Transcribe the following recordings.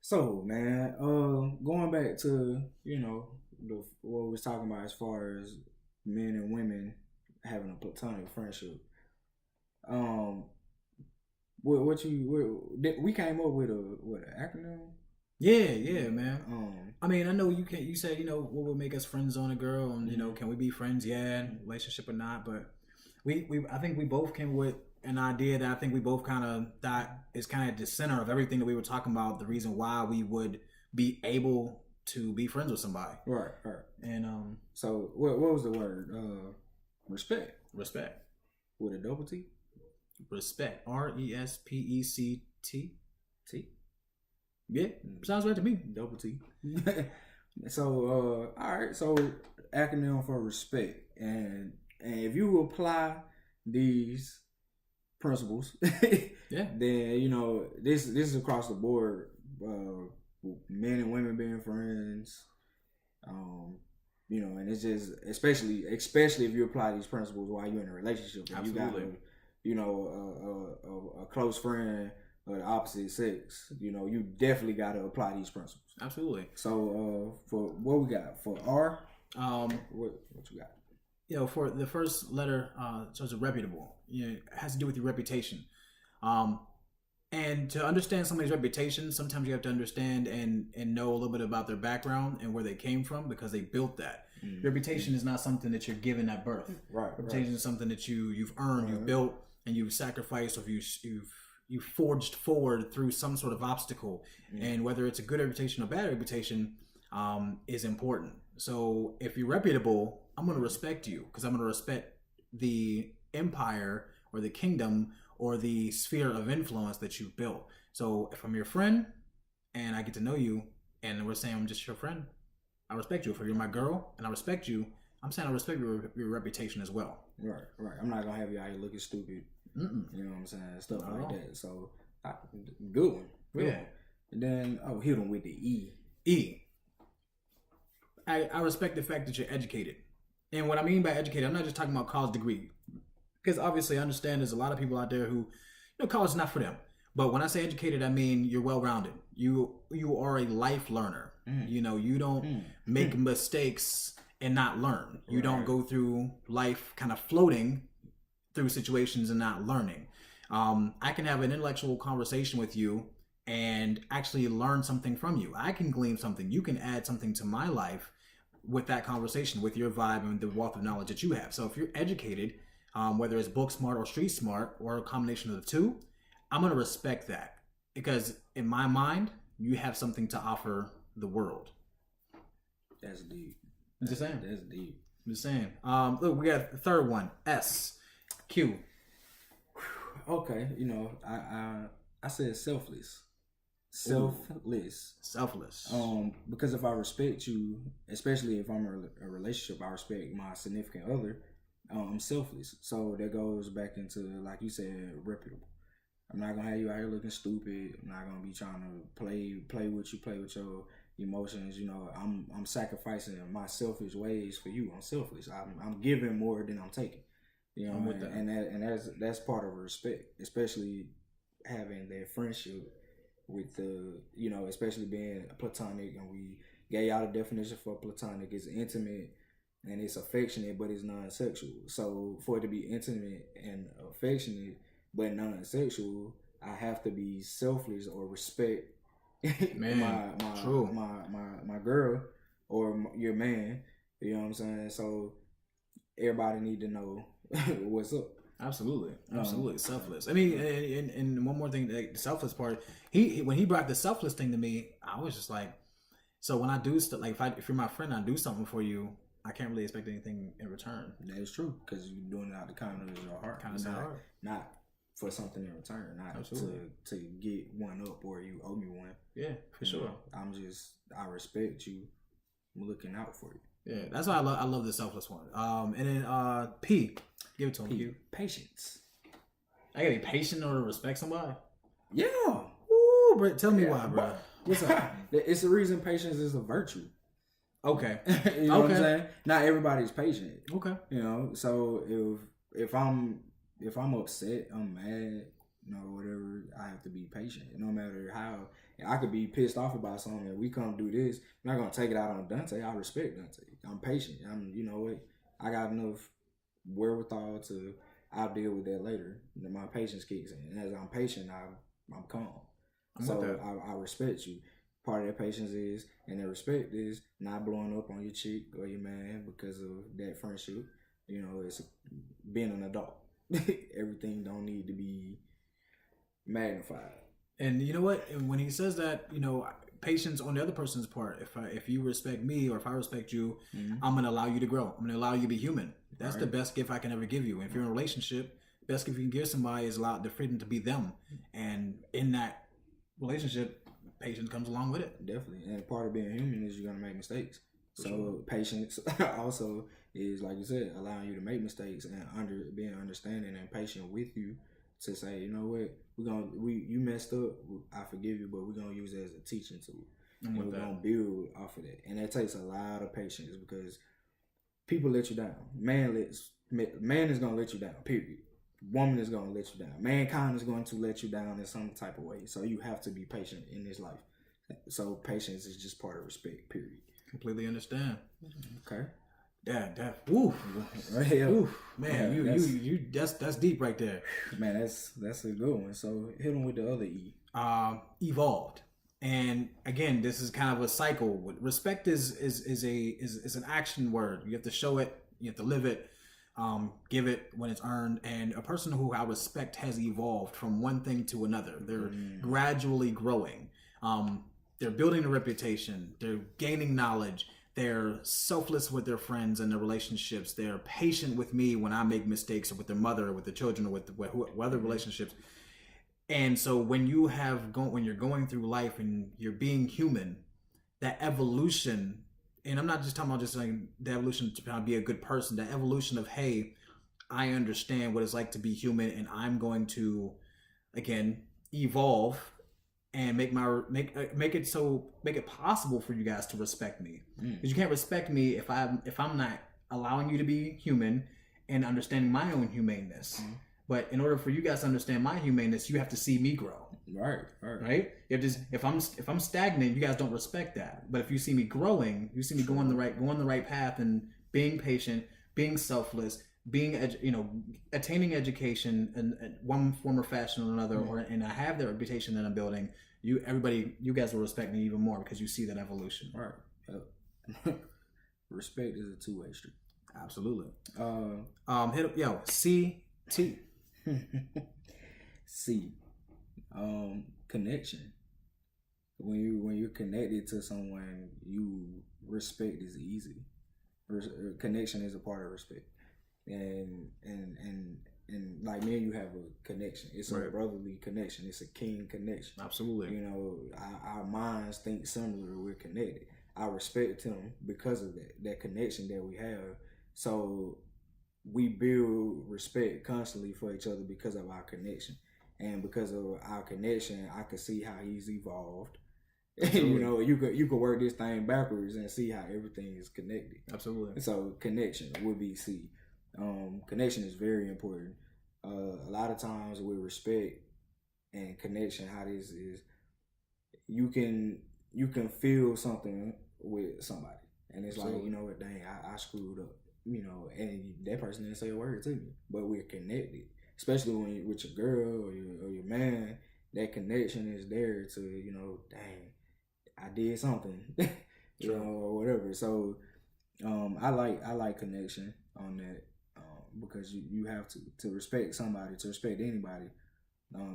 So, man, going back to what we was talking about as far as men and women having a platonic friendship. Um, we came up with an acronym. Yeah, man. Um, I mean, I know you can. You said what would make us friends on a girl, and can we be friends? Yeah, relationship or not? But we I think we both came with an idea that I think we both kind of thought is kind of the center of everything that we were talking about. The reason why we would be able to be friends with somebody. right. And So what was the word? Respect respect, with a double T. respect. R.E.S.P.E.C.T.T. T. Yeah, sounds right to me. Double T. So all right. So acronym for respect, and if you apply these principles, Yeah. then this is across the board. Men and women being friends. And it's just especially if you apply these principles while you're in a relationship. And Absolutely. you got a close friend of the opposite sex. You definitely got to apply these principles. Absolutely. So for what we got for R, what you got? For the first letter, so it's reputable. It has to do with your reputation. And to understand somebody's reputation, sometimes you have to understand and know a little bit about their background and where they came from because they built that. Reputation is not something that you're given at birth. Right. Reputation is something that you've earned, you've built, and you've sacrificed, or you've forged forward through some sort of obstacle. And whether it's a good reputation or bad reputation, is important. So if you're reputable, I'm going to respect you because I'm going to respect the empire or the kingdom or the sphere of influence that you've built. So if I'm your friend and I get to know you and we're saying I'm just your friend, I respect you. If you're my girl and I respect you, I'm saying I respect your reputation as well. Right. I'm not going to have you out here looking stupid. Mm-mm. You know what I'm saying? Stuff like that. So, good one. Yeah. And then, hit them with the E. I respect the fact that you're educated. And what I mean by educated, I'm not just talking about college degree. Because obviously I understand there's a lot of people out there who, college is not for them. But when I say educated, I mean you're well-rounded. You are a life learner. You don't make mistakes and not learn. You don't go through life kind of floating through situations and not learning. I can have an intellectual conversation with you and actually learn something from you. I can glean something. You can add something to my life with that conversation, with your vibe and the wealth of knowledge that you have. So if you're educated, whether it's book smart or street smart or a combination of the two, I'm going to respect that because in my mind, you have something to offer the world. That's deep. Just saying. That's deep. Just saying. Look, we got the third one. S. Q. Okay, I said selfless. Selfless. Because if I respect you, especially if I'm in a relationship, I respect my significant other. I'm selfless. So that goes back into, like you said, reputable. I'm not gonna have you out here looking stupid. I'm not gonna be trying to play with your emotions. I'm sacrificing my selfish ways for you. I'm selfish. I'm giving more than I'm taking. I'm with that. And that's part of respect, especially having that friendship with especially being platonic. And we gave y'all the definition for platonic. It's intimate and it's affectionate, but it's non-sexual. So for it to be intimate and affectionate but non-sexual, I have to be selfless or respect my girl or your man. You know what I'm saying? So everybody need to know what's up. Absolutely. Selfless. I mean, and one more thing, the selfless part. When he brought the selfless thing to me, I was just like, so when I do stuff, like if you're my friend, I do something for you, I can't really expect anything in return. That is true because you're doing it out of the kindness of your heart, not for something in return, not to get one up or you owe me one. Yeah, for sure. I respect you. I'm looking out for you. Yeah, that's why I love the selfless one. And then P, give it to him. P, patience. I gotta be patient in order to respect somebody. Yeah. Ooh, bro, tell me why, bro. What's up? It's the reason patience is a virtue. Okay. You know what I'm saying? Not everybody's patient. Okay. So if I'm upset, I'm mad, whatever, I have to be patient. No matter how And I could be pissed off about something, and we come do this. I'm not gonna take it out on Dante. I respect Dante. I'm patient. You know what? I got enough wherewithal to. I'll deal with that later. My patience kicks in, and as I'm patient, I'm calm. So I respect you. Part of that patience is, and that respect is not blowing up on your chick or your man because of that friendship. You know, it's being an adult. Everything don't need to be magnified. And you know what? And when he says that, patience on the other person's part. If you respect me or if I respect you, I'm gonna allow you to grow. I'm gonna allow you to be human. That's the best gift I can ever give you. And if you're in a relationship, best gift you can give somebody is allow the freedom to be them. And in that relationship, patience comes along with it. Definitely. And part of being human is you're gonna make mistakes. Patience also is, like you said, allowing you to make mistakes and being understanding and patient with you to say, you know what, you messed up, I forgive you, but we're gonna use it as a teaching tool. And we're gonna build off of that. And that takes a lot of patience because people let you down. Man is gonna let you down, period. Woman is gonna let you down. Mankind is going to let you down in some type of way. So you have to be patient in this life. So patience is just part of respect, period. Completely understand. Okay. That oof. Oof. Man, you that's deep right there. Man, that's a good one. So hit them with the other E. Evolved. And again, this is kind of a cycle. Respect is an action word. You have to show it, you have to live it, give it when it's earned. And a person who I respect has evolved from one thing to another. They're gradually growing. They're building a reputation. They're gaining knowledge. They're selfless with their friends and their relationships. They're patient with me when I make mistakes, or with their mother, or with the children, or with other relationships. And so when you're going through life and you're being human, that evolution, and I'm not just talking about just like the evolution to kind of be a good person, the evolution of, hey, I understand what it's like to be human, and I'm going to, again, evolve and make it possible for you guys to respect me. Because you can't respect me if I'm not allowing you to be human and understanding my own humaneness. But in order for you guys to understand my humaneness, you have to see me grow. Right. If I'm stagnant, you guys don't respect that. But if you see me growing, you see me going the right path and being patient, being selfless, being attaining education in one form or fashion or another, and I have the reputation that I'm building, you guys will respect me even more because you see that evolution. Right. Respect is a two-way street. Absolutely. Hit up C.T. C. Connection. When you're connected to someone, respect is easy. Connection is a part of respect. And like me and you have a connection. It's a brotherly connection. It's a kin connection. Absolutely. Our minds think similar. We're connected. I respect him because of that connection that we have. So we build respect constantly for each other because of our connection. And because of our connection, I can see how he's evolved. You could work this thing backwards and see how everything is connected. Absolutely. So connection would be C. Connection is very important. A lot of times with respect and connection, how this is, you can feel something with somebody, and it's like, dang, I screwed up, and that person didn't say a word to me, but we're connected. Especially when you're with your girl or your man, that connection is there to, dang, I did something, or whatever. So I like connection on that. Because you have to respect somebody, to respect anybody.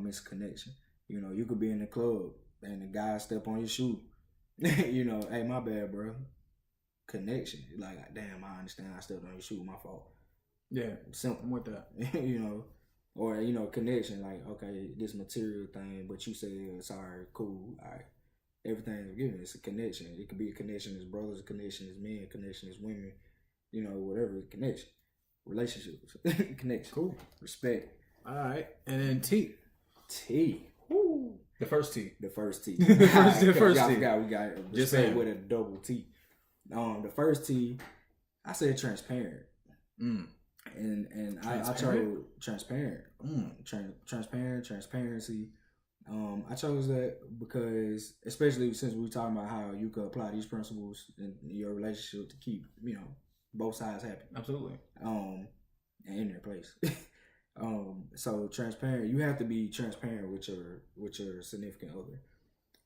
It's a connection. You could be in the club and the guy step on your shoe. Hey, my bad, bro. Connection. Like, damn, I understand. I stepped on your shoe. My fault. Yeah, simple. I'm with that. Or connection. Like, okay, this material thing, but you said sorry, cool, all right. Everything's given. It's a connection. It could be a connection as brothers, a connection as men, a connection as women. Whatever, connection. Relationships, connection, cool, respect. All right, and then T. Woo. The first T. The first T. the first T. We got respect with a double T. The first T, I said transparent. And I chose transparent. Transparency. I chose that because, especially since we were talking about how you could apply these principles in your relationship to keep, both sides happy. Absolutely. And in their place. So transparent. You have to be transparent with your significant other,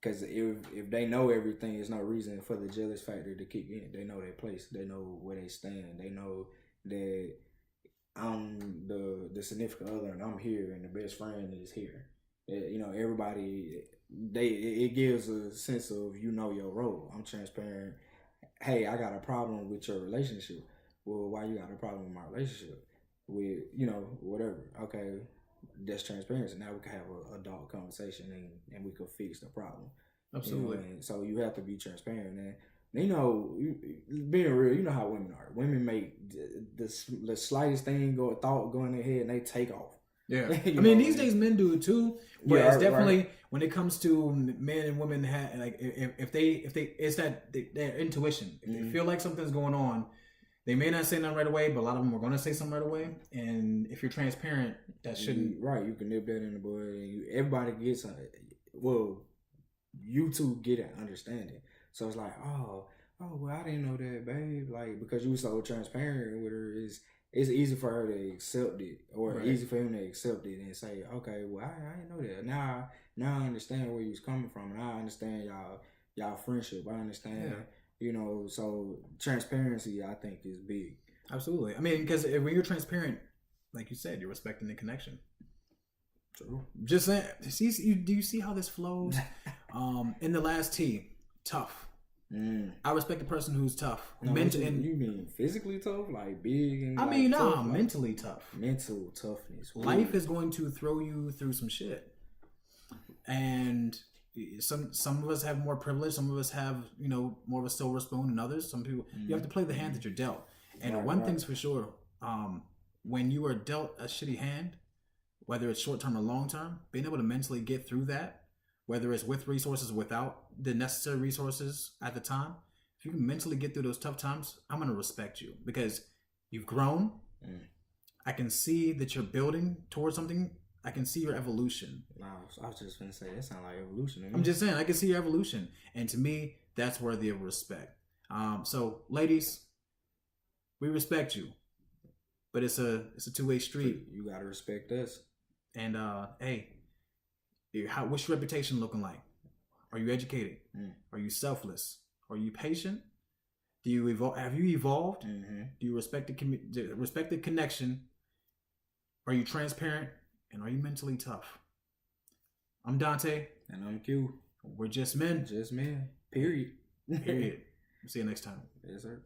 because if they know everything, there's no reason for the jealous factor to kick in. They know their place. They know where they stand. They know that I'm the significant other and I'm here and the best friend is here. Everybody, it gives a sense of your role. I'm transparent. Hey, I got a problem with your relationship. Well, why you got a problem with my relationship? With whatever. Okay, that's transparency. Now we can have an adult conversation and we can fix the problem. Absolutely. So you have to be transparent, and being real. You know how women are. Women make the slightest thing go in their head and they take off. Yeah, these days men do it too, but it's definitely when it comes to men and women, if they it's that their intuition. If they feel like something's going on, they may not say nothing right away, but a lot of them are going to say something right away. And if you're transparent, that shouldn't you can nip that in the bud, and everybody gets you two get an understanding. So it's like, oh, well, I didn't know that, babe. Like, because you were so transparent with her, it's easy for her to accept it, or easy for him to accept it and say, okay, well, I didn't know that. Now I understand where you was coming from, and I understand y'all friendship. I understand, so transparency, I think, is big. Absolutely. I mean, because when you're transparent, like you said, you're respecting the connection. True. Just saying. Do you see how this flows? In the last T, tough. I respect the person who's tough. No, you mean physically tough, like big? And tough, mentally tough. Mental toughness. Life is going to throw you through some shit, and some of us have more privilege. Some of us have more of a silver spoon than others. Some people you have to play the hand that you're dealt. And one thing's for sure, when you are dealt a shitty hand, whether it's short term or long term, being able to mentally get through that. Whether it's with resources or without the necessary resources at the time, if you can mentally get through those tough times, I'm going to respect you because you've grown. I can see that you're building towards something. I can see your evolution. Wow, I was just going to say, that sounds like evolution. I'm just saying, I can see your evolution. And to me, that's worthy of respect. So, ladies, we respect you. But it's a two-way street. You got to respect us. And, hey, what's your reputation looking like? Are you educated? Are you selfless? Are you patient? Do you evolve? Have you evolved? Do you respect the connection? Are you transparent? And are you mentally tough? I'm Dante. And I'm Q. We're just men. Just men. Period. Period. See you next time. Yes, sir.